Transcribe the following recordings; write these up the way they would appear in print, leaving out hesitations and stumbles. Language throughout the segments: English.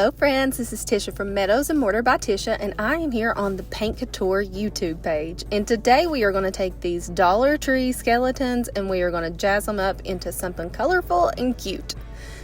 Hello friends, this is Tishia from Meadows and Mortar by Tishia, and I am here on the Paint Couture YouTube page. And today we are going to take these Dollar Tree skeletons and we are going to jazz them up into something colorful and cute.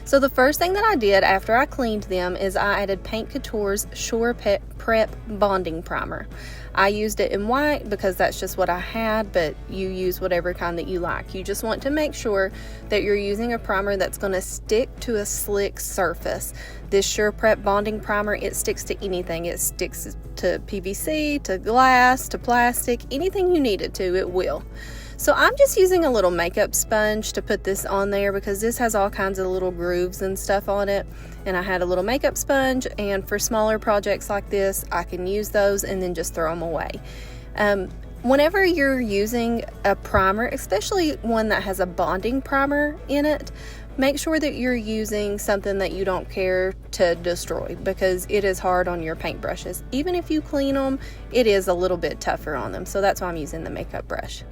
So the first thing that I did after I cleaned them is I added Paint Couture's Shore Prep Bonding Primer. I used it in white because that's just what I had, but you use whatever kind that you like. You just want to make sure that you're using a primer that's going to stick to a slick surface. This Shore Prep Bonding Primer, it sticks to anything. It sticks to PVC, to glass, to plastic, anything you need it to, it will. So I'm just using a little makeup sponge to put this on there because this has all kinds of little grooves and stuff on it. And I had a little makeup sponge, and for smaller projects like this, I can use those and then just throw them away. Whenever you're using a primer, especially one that has a bonding primer in it, make sure that you're using something that you don't care to destroy because it is hard on your paintbrushes. Even if you clean them, it is a little bit tougher on them. So that's why I'm using the makeup brush.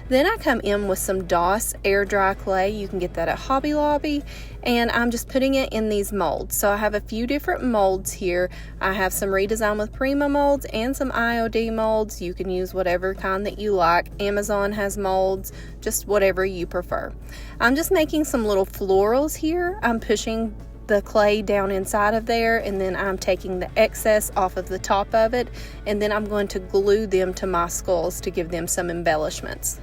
Then I come in with some DOS air dry clay. You can get that at Hobby Lobby, and I'm just putting it in these molds. So I have a few different molds here. I have some Redesign with Prima molds and some IOD molds. You can use whatever kind that you like. Amazon has molds, just whatever you prefer. I'm just making some little florals here. I'm pushing the clay down inside of there, and then I'm taking the excess off of the top of it, and then I'm going to glue them to my skulls to give them some embellishments.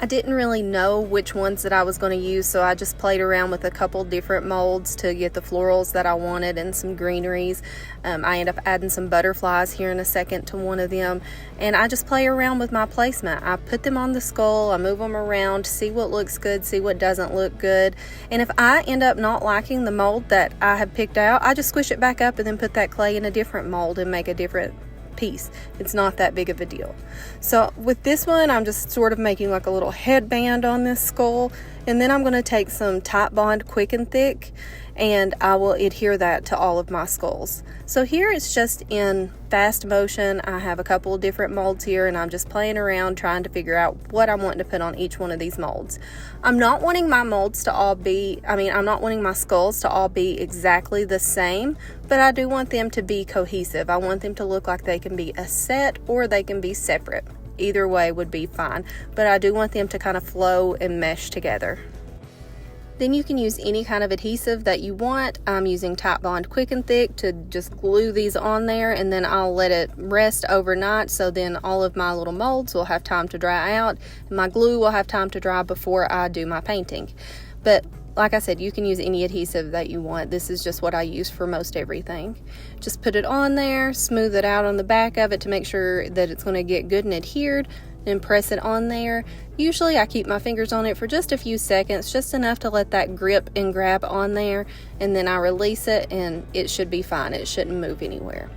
I didn't really know which ones that I was going to use, so I just played around with a couple different molds to get the florals that I wanted and some greeneries. I end up adding some butterflies here in a second to one of them, and I just play around with my placement. I put them on the skull, I move them around, see what looks good, see what doesn't look good, and if I end up not liking the mold that I have picked out, I just squish it back up and then put that clay in a different mold and make a different piece. It's not that big of a deal. So with this one, I'm just sort of making like a little headband on this skull, and then I'm going to take some Titebond Quick and Thick and I will adhere that to all of my skulls. So here it's just in fast motion. I have a couple of different molds here, and I'm just playing around trying to figure out what I'm wanting to put on each one of these molds. I'm not wanting my molds to all be, I'm not wanting my skulls to all be exactly the same, but I do want them to be cohesive. I want them to look like they can be a set or they can be separate. Either way would be fine, but I do want them to kind of flow and mesh together. Then you can use any kind of adhesive that you want. I'm using Titebond Quick and Thick to just glue these on there, and then I'll let it rest overnight, so then all of my little molds will have time to dry out and my glue will have time to dry before I do my painting. But like I said, you can use any adhesive that you want. This is just what I use for most everything. Just put it on there, smooth it out on the back of it to make sure that it's going to get good and adhered, then press it on there. Usually I keep my fingers on it for just a few seconds, just enough to let that grip and grab on there, and then I release it and it should be fine. It shouldn't move anywhere.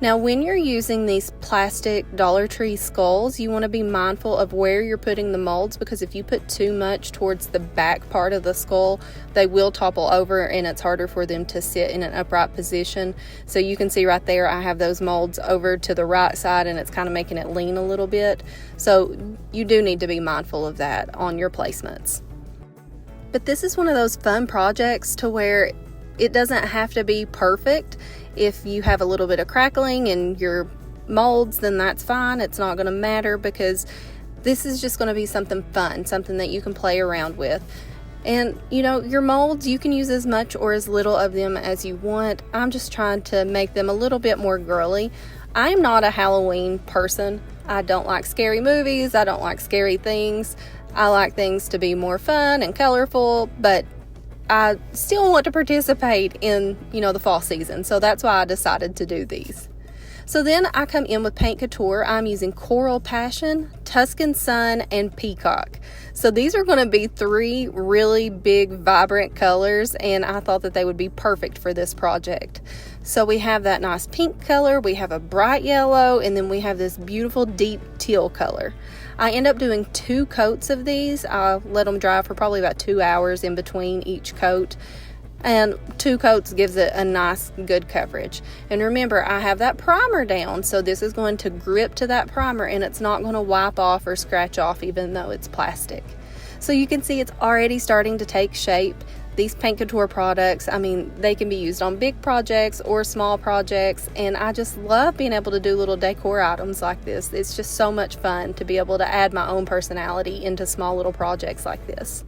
Now when you're using these plastic Dollar Tree skulls, you want to be mindful of where you're putting the molds, because if you put too much towards the back part of the skull, they will topple over and it's harder for them to sit in an upright position. So you can see right there I have those molds over to the right side and it's kind of making it lean a little bit. So you do need to be mindful of that on your placements. But this is one of those fun projects to where it doesn't have to be perfect. If you have a little bit of crackling in your molds, then that's fine. It's not going to matter because this is just going to be something fun, something that you can play around with. And you know, your molds, you can use as much or as little of them as you want. I'm just trying to make them a little bit more girly. I'm not a Halloween person. I don't like scary movies. I don't like scary things. I like things to be more fun and colorful, but I still want to participate in, the fall season. So that's why I decided to do these. So then I come in with Paint Couture. I'm using Coral Passion, Tuscan Sun, and Peacock. So these are going to be three really big, vibrant colors, and I thought that they would be perfect for this project. So we have that nice pink color, we have a bright yellow, and then we have this beautiful deep teal color. I end up doing 2 coats of these. I'll let them dry for probably about 2 hours in between each coat. And 2 coats gives it a nice, good coverage. And remember, I have that primer down, so this is going to grip to that primer and it's not going to wipe off or scratch off even though it's plastic. So you can see it's already starting to take shape. these Paint Couture products, I mean, they can be used on big projects or small projects, and I just love being able to do little decor items like this. It's just so much fun to be able to add my own personality into small little projects like this.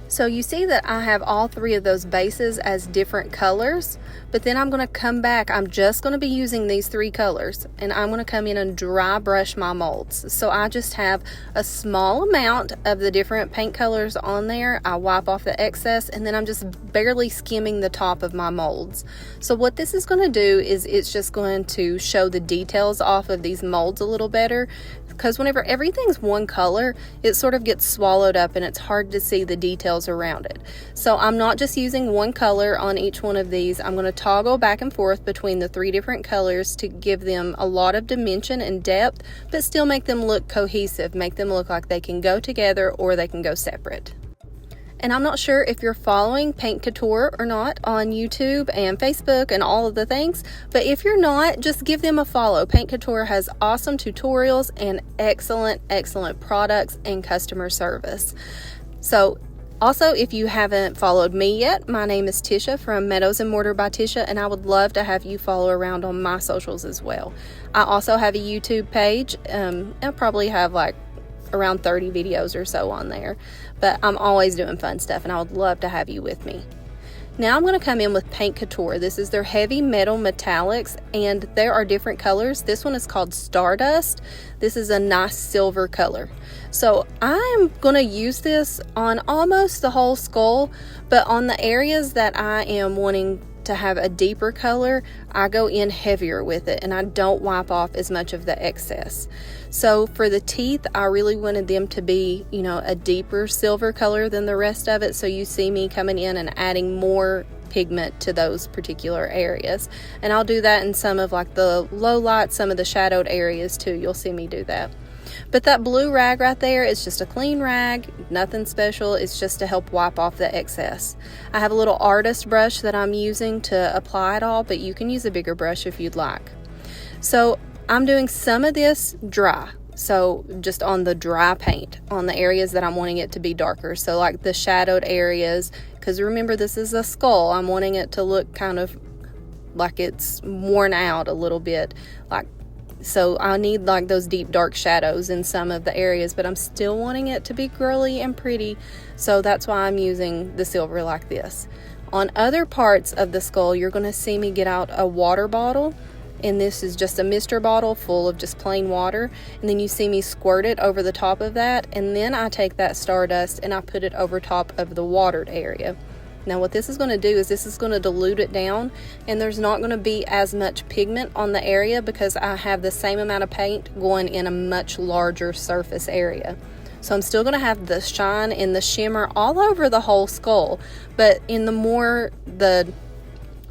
So you see that I have all three of those bases as different colors, but then I'm going to come back. I'm just going to be using these three colors, and I'm going to come in and dry brush my molds. So I just have a small amount of the different paint colors on there. I wipe off the excess, and then I'm just barely skimming the top of my molds. So what this is going to do is it's just going to show the details off of these molds a little better, because whenever everything's one color, it sort of gets swallowed up and it's hard to see the details around it. So I'm not just using one color on each one of these. I'm going to toggle back and forth between the three different colors to give them a lot of dimension and depth, but still make them look cohesive, make them look like they can go together or they can go separate. And I'm not sure if you're following Paint Couture or not on YouTube and Facebook and all of the things, but if you're not, just give them a follow. Paint Couture has awesome tutorials and excellent products and customer service. So also, if you haven't followed me yet, my name is Tishia from Meadows and Mortar by Tishia, and I would love to have you follow around on my socials as well. I also have a YouTube page. I probably have like around 30 videos or so on there, but I'm always doing fun stuff, and I would love to have you with me. Now I'm going to come in with Paint Couture. This is their heavy metal metallics, and there are different colors. This one is called Stardust. This is a nice silver color. So I'm going to use this on almost the whole skull, but on the areas that I am wanting to have a deeper color, I go in heavier with it, and I don't wipe off as much of the excess. So for the teeth, I really wanted them to be, you know, a deeper silver color than the rest of it. So you see me coming in and adding more pigment to those particular areas. And I'll do that in some of like the low light, some of the shadowed areas too. You'll see me do that. But that blue rag right there is just a clean rag, nothing special. It's just to help wipe off the excess. I have a little artist brush that I'm using to apply it all, but you can use a bigger brush if you'd like. So I'm doing some of this dry. So just on the dry paint, on the areas that I'm wanting it to be darker. So like the shadowed areas, because remember this is a skull. I'm wanting it to look kind of like it's worn out a little bit, so I need like those deep dark shadows in some of the areas, but I'm still wanting it to be girly and pretty. So that's why I'm using the silver like this. On other parts of the skull, you're going to see me get out a water bottle, and this is just a mister bottle full of just plain water, and then you see me squirt it over the top of that, and then I take that Stardust and I put it over top of the watered area. Now what this is going to do is this is going to dilute it down, and there's not going to be as much pigment on the area because I have the same amount of paint going in a much larger surface area. So I'm still going to have the shine and the shimmer all over the whole skull, but in the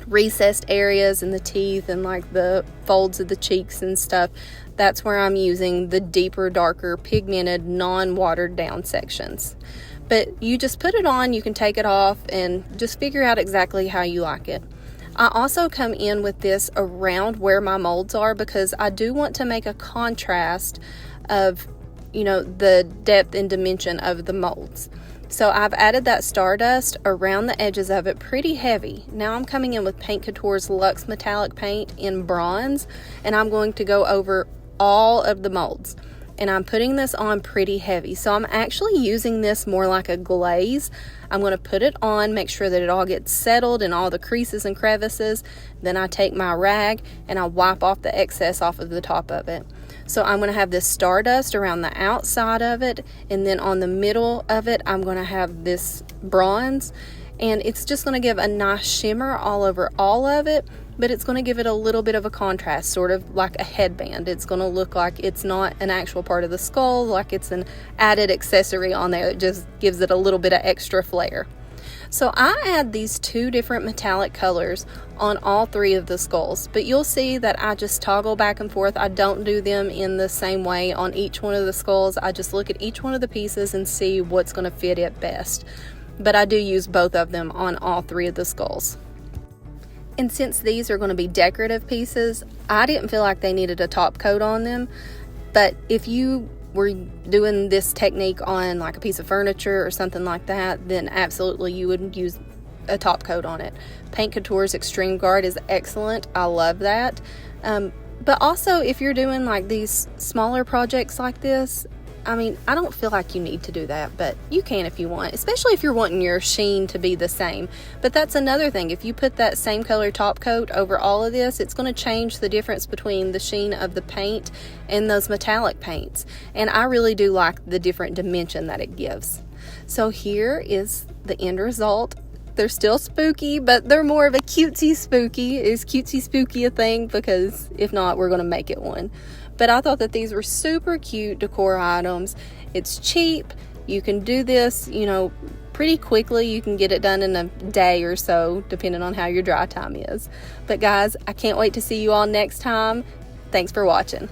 recessed areas and the teeth and like the folds of the cheeks and stuff, that's where I'm using the deeper, darker, pigmented, non-watered down sections. But you just put it on, you can take it off, and just figure out exactly how you like it. I also come in with this around where my molds are because I do want to make a contrast of, you know, the depth and dimension of the molds. So I've added that Stardust around the edges of it pretty heavy. Now I'm coming in with Paint Couture's Luxe Metallic Paint in bronze, and I'm going to go over all of the molds. And I'm putting this on pretty heavy. So I'm actually using this more like a glaze. I'm going to put it on, make sure that it all gets settled in all the creases and crevices. Then I take my rag and I wipe off the excess off of the top of it. So I'm going to have this Stardust around the outside of it, and then on the middle of it I'm going to have this bronze, and it's just going to give a nice shimmer all over all of it, but it's going to give it a little bit of a contrast, sort of like a headband. It's going to look like it's not an actual part of the skull, like it's an added accessory on there. It just gives it a little bit of extra flair. So I add these two different metallic colors on all three of the skulls, but you'll see that I just toggle back and forth. I don't do them in the same way on each one of the skulls. I just look at each one of the pieces and see what's going to fit it best. But I do use both of them on all three of the skulls. And since these are going to be decorative pieces, I didn't feel like they needed a top coat on them. But if you were doing this technique on like a piece of furniture or something like that, then absolutely you would use a top coat on it. Paint Couture's Extreme Guard is excellent. I love that. But also, if you're doing like these smaller projects like this, I mean, I don't feel like you need to do that, but you can if you want, especially if you're wanting your sheen to be the same. But that's another thing. If you put that same color top coat over all of this, it's going to change the difference between the sheen of the paint and those metallic paints. And I really do like the different dimension that it gives. So here is the end result. They're still spooky, but they're more of a cutesy spooky. Is cutesy spooky a thing? Because if not, we're going to make it one. But I thought that these were super cute decor items. It's cheap. You can do this, you know, pretty quickly. You can get it done in a day or so, depending on how your dry time is. But guys, I can't wait to see you all next time. Thanks for watching.